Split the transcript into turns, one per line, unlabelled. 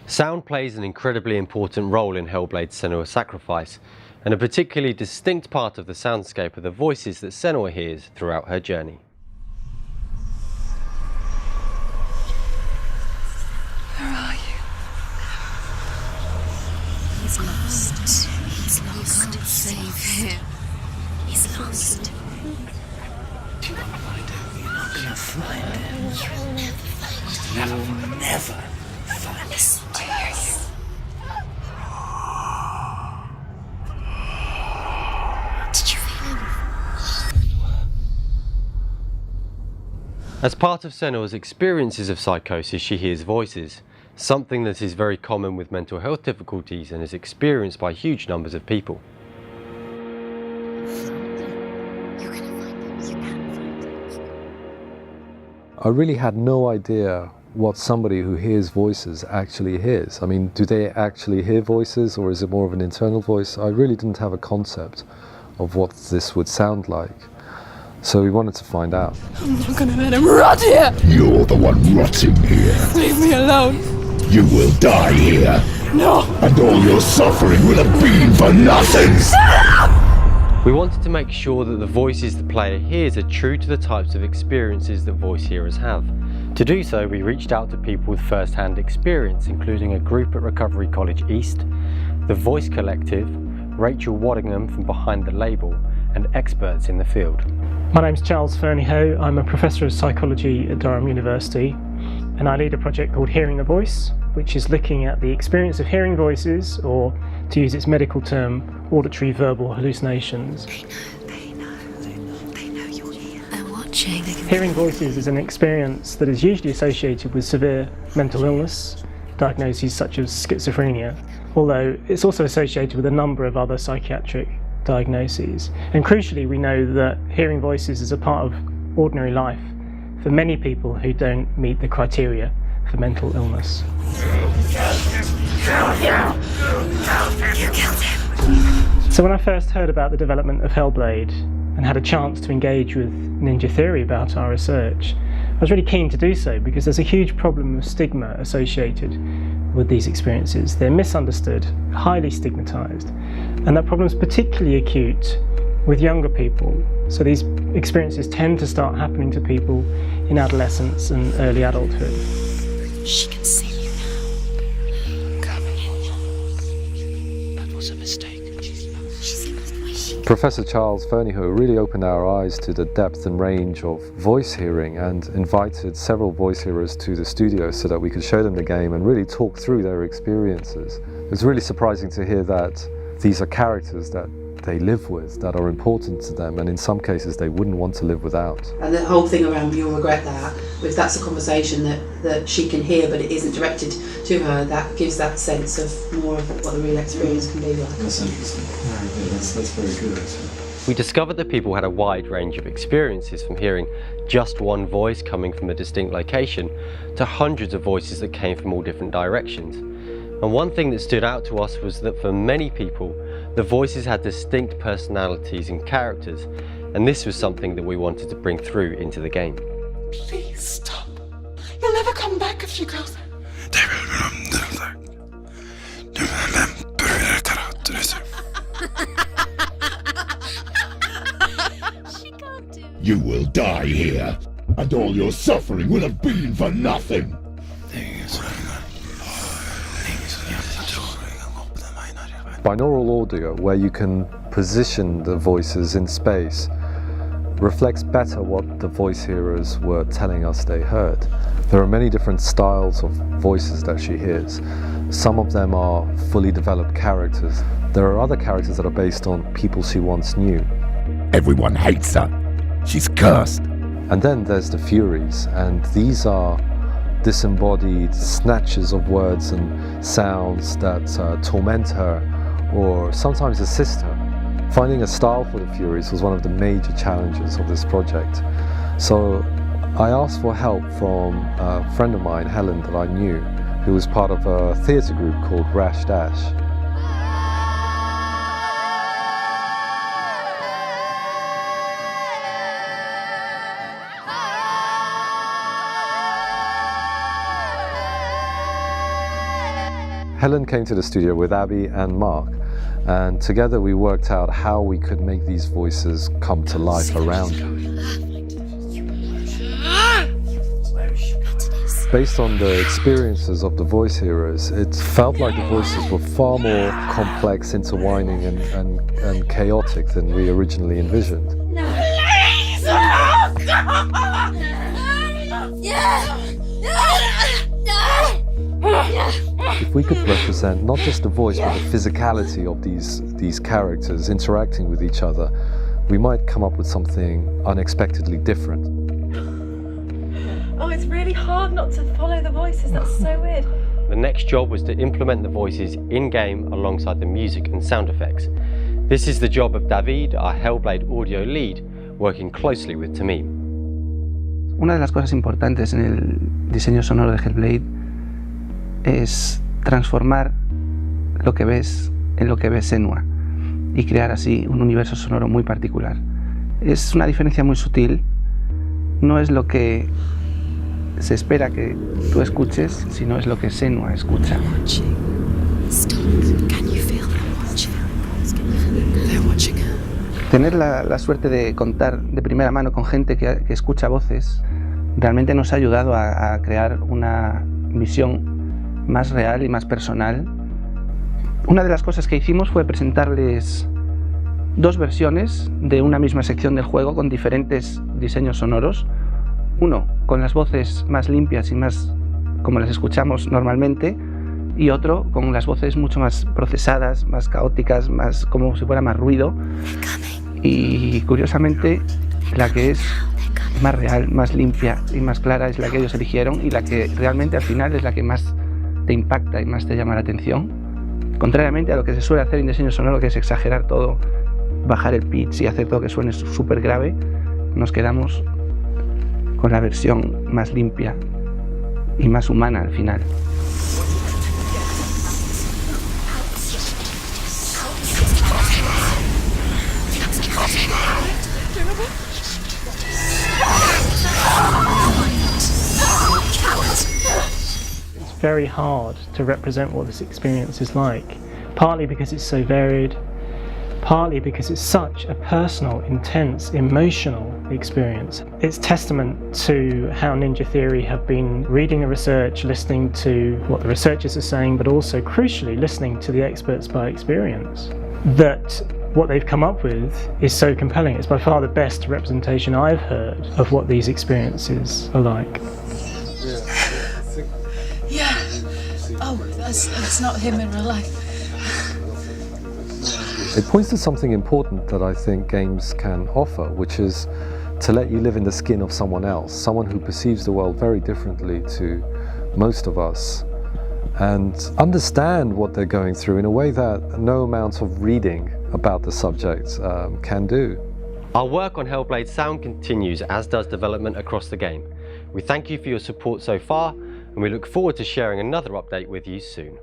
Sound plays an incredibly important role in Hellblade's Senua sacrifice, and a particularly distinct part of the soundscape are the voices that Senua hears throughout her journey.
Where are you? He's lost. He's lost. Save him. He's lost.
You're not gonna find him. You'll never find him.
Listen to you. Did you feel him?
As part of Senua's experiences of psychosis, she hears voices, something that is very common with mental health difficulties and is experienced by huge numbers of people.
I really had no idea what somebody who hears voices actually hears. I mean, do they actually hear voices, or is it more of an internal voice? I really didn't have a concept of what this would sound like. So we wanted to find out.
I'm not gonna let him rot here!
You're the one rotting here.
Leave me alone!
You will die here.
No!
And all your suffering will have been for nothing.
We wanted to make sure that the voices the player hears are true to the types of experiences that voice hearers have. To do so, we reached out to people with first-hand experience, including a group at Recovery College East, the Voice Collective, Rachel Waddingham from Behind the Label, and experts in the field.
My name's Charles Fernyhough. I'm a professor of psychology at Durham University, and I lead a project called Hearing the Voice, which is looking at the experience of hearing voices, or to use its medical term, auditory verbal hallucinations.
They know you're here. They're watching.
Hearing voices is an experience that is usually associated with severe mental illness, diagnoses such as schizophrenia, although it's also associated with a number of other psychiatric diagnoses. And crucially, we know that hearing voices is a part of ordinary life for many people who don't meet the criteria for mental illness. So when I first heard about the development of Hellblade and had a chance to engage with Ninja Theory about our research, I was really keen to do so because there's a huge problem of stigma associated with these experiences. They're misunderstood, highly stigmatized, and that problem is particularly acute with younger people. So these experiences tend to start happening to people in adolescence and early adulthood.
She can see you now. Coming in.
That was a mistake.
Professor Charles Fernyhough really opened our eyes to the depth and range of voice hearing and invited several voice hearers to the studio so that we could show them the game and really talk through their experiences. It was really surprising to hear that these are characters that they live with, that are important to them, and in some cases they wouldn't want to live without.
And the whole thing around you'll regret that, if that's a conversation that she can hear but it isn't directed to her, that gives that sense of more of what the real experience can be like.
That's interesting. Very good. That's very good actually.
We discovered that people had a wide range of experiences, from hearing just one voice coming from a distinct location to hundreds of voices that came from all different directions. And one thing that stood out to us was that for many people, the voices had distinct personalities and characters, and this was something that we wanted to bring through into the game.
Please stop. You'll never come back if she goes. She can't do it.
You will die here. And all your suffering will have been for nothing.
Binaural audio, where you can position the voices in space, reflects better what the voice hearers were telling us they heard. There are many different styles of voices that she hears. Some of them are fully developed characters. There are other characters that are based on people she once knew.
Everyone hates her. She's cursed.
And then there's the Furies, and these are disembodied snatches of words and sounds that torment her or sometimes assist her. Finding a style for the Furies was one of the major challenges of this project. So I asked for help from a friend of mine, Helen, that I knew, who was part of a theatre group called Rash Dash. Helen came to the studio with Abby and Mark, and together we worked out how we could make these voices come to life around you. Based on the experiences of the voice heroes, it felt like the voices were far more complex, intertwining and chaotic than we originally envisioned. If we could represent not just the voice but the physicality of these characters interacting with each other, we might come up with something unexpectedly different.
Oh, it's really hard not to follow the voices, that's so weird.
The next job was to implement the voices in-game alongside the music and sound effects. This is the job of David, our Hellblade audio lead, working closely with Tamim.
Una de las cosas importantes en el diseño sonoro de Hellblade es transformar lo que ves en lo que ve Senua y crear así un universo sonoro muy particular. Es una diferencia muy sutil, no es lo que se espera que tú escuches, sino es lo que Senua escucha. Tener la suerte de contar de primera mano con gente que escucha voces realmente nos ha ayudado a crear una visión más real y más personal. Una de las cosas que hicimos fue presentarles dos versiones de una misma sección del juego con diferentes diseños sonoros. Uno con las voces más limpias y más como las escuchamos normalmente, y otro con las voces mucho más procesadas, más caóticas, más como si fuera más ruido. Y curiosamente la que es más real, más limpia y más clara es la que ellos eligieron, y la que realmente al final es la que más te impacta y más te llama la atención. Contrariamente a lo que se suele hacer en diseño sonoro, que es exagerar todo, bajar el pitch y hacer todo que suene súper grave, nos quedamos con la versión más limpia y más humana al final.
It's very hard to represent what this experience is like, partly because it's so varied, partly because it's such a personal, intense, emotional experience. It's testament to how Ninja Theory have been reading the research, listening to what the researchers are saying, but also crucially listening to the experts by experience, that what they've come up with is so compelling. It's by far the best representation I've heard of what these experiences are like.
Yeah. Oh, that's not him in real life.
It points to something important that I think games can offer, which is to let you live in the skin of someone else, someone who perceives the world very differently to most of us, and understand what they're going through in a way that no amount of reading about the subject can do.
Our work on Hellblade sound continues, as does development across the game. We thank you for your support so far, and we look forward to sharing another update with you soon.